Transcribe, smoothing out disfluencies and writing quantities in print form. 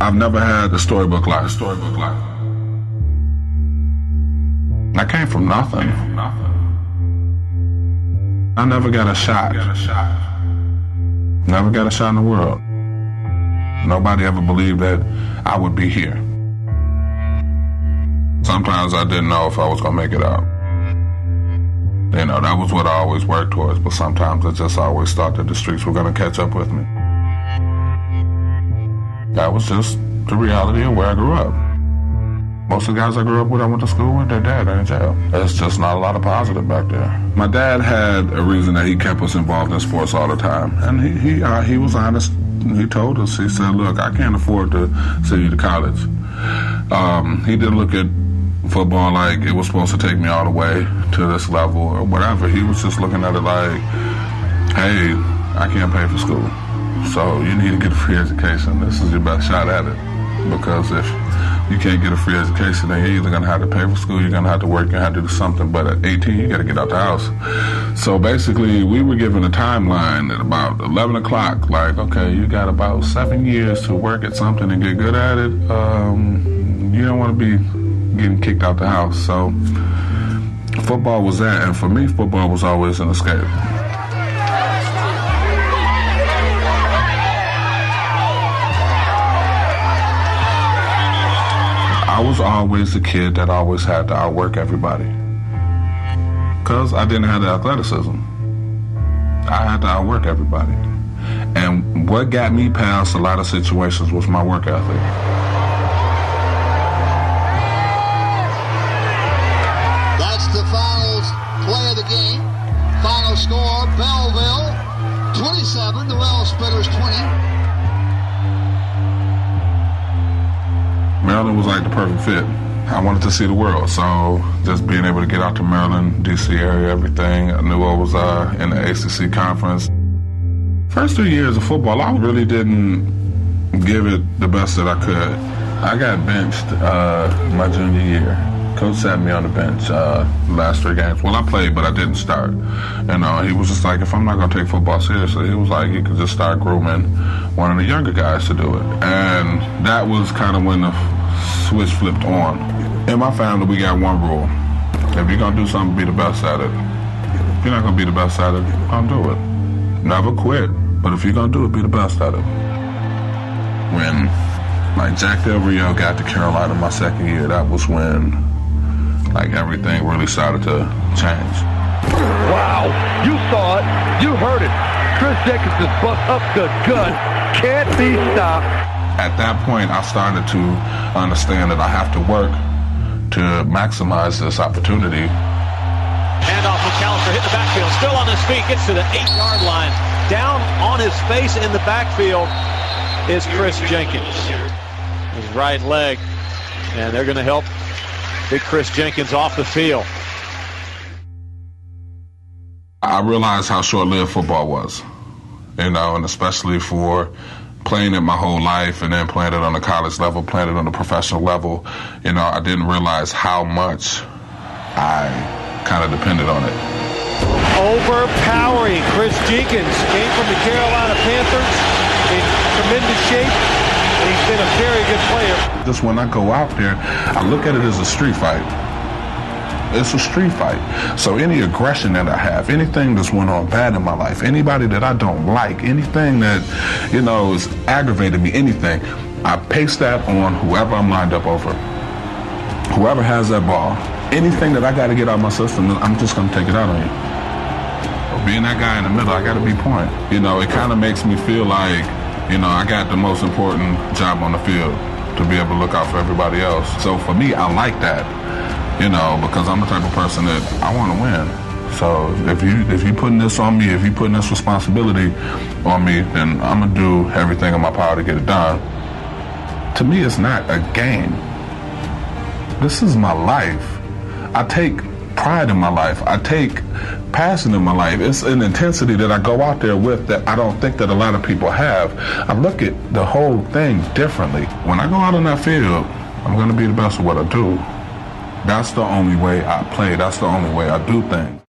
I've never had a storybook life. I came from nothing. I never got a shot. Never got a shot in the world. Nobody ever believed that I would be here. Sometimes I didn't know if I was going to make it out. You know, that was what I always worked towards, but sometimes I just always thought that the streets were going to catch up with me. That was just the reality of where I grew up. Most of the guys I grew up with, I went to school with, their dad, they're in jail. There's just not a lot of positive back there. My dad had a reason that he kept us involved in sports all the time, and he was honest. He told us, he said, look, I can't afford to send you to college. He didn't look at football like it was supposed to take me all the way to this level or whatever. He was just looking at it like, hey, I can't pay for school, so you need to get a free education. This is your best shot at it, because if you can't get a free education, then you're either going to have to pay for school, you're going to have to work, you're going to have to do something, but at 18, you got to get out the house. So basically, we were given a timeline at about 11 o'clock, like, okay, you got about 7 years to work at something and get good at it. You don't want to be getting kicked out the house. So football was that, and for me, football was always an escape. I was always the kid that always had to outwork everybody, because I didn't have the athleticism. I had to outwork everybody. And what got me past a lot of situations was my work ethic. That's the final play of the game. Final score, Belleville 27, the Well Splitters 20. Maryland was like the perfect fit. I wanted to see the world, so just being able to get out to Maryland, D.C. area, everything. I knew I was in the ACC conference. First 3 years of football, I really didn't give it the best that I could. I got benched my junior year. Coach sat me on the bench the last 3 games. Well, I played, but I didn't start. And he was just like, if I'm not going to take football seriously, he was like, you could just start grooming one of the younger guys to do it. And that was kind of when the switch flipped on. In my family, we got one rule. If you're going to do something, be the best at it. If you're not going to be the best at it, don't do it. Never quit, but if you're going to do it, be the best at it. When Jack Del Rio got to Carolina my second year, that was when everything really started to change. Wow, you saw it, you heard it. Chris Jenkins is butt up the gut, can't be stopped. At that point, I started to understand that I have to work to maximize this opportunity. Handoff McAllister hit the backfield, still on his feet, gets to the 8-yard line. Down on his face in the backfield is Chris Jenkins. His right leg, and they're going to help big Chris Jenkins off the field. I realized how short-lived football was, and especially for playing it my whole life and then playing it on the college level, playing it on the professional level. I didn't realize how much I kind of depended on it. Overpowering. Chris Jenkins came from the Carolina Panthers in tremendous shape. He's been a very good player. Just when I go out there, I look at it as a street fight. It's a street fight. So any aggression that I have, anything that's went on bad in my life, anybody that I don't like, anything that, is aggravated me, anything, I paste that on whoever I'm lined up over. Whoever has that ball. Anything that I got to get out of my system, I'm just going to take it out on you. Being that guy in the middle, I got to be point. It kind of makes me feel like, I got the most important job on the field to be able to look out for everybody else. So for me, I like that, because I'm the type of person that I want to win. So if you putting this on me, if you putting this responsibility on me, then I'm going to do everything in my power to get it done. To me, it's not a game. This is my life. I take pride in my life. I take passion in my life. It's an intensity that I go out there with that I don't think that a lot of people have. I look at the whole thing differently. When I go out on that field, I'm going to be the best at what I do. That's the only way I play. That's the only way I do things.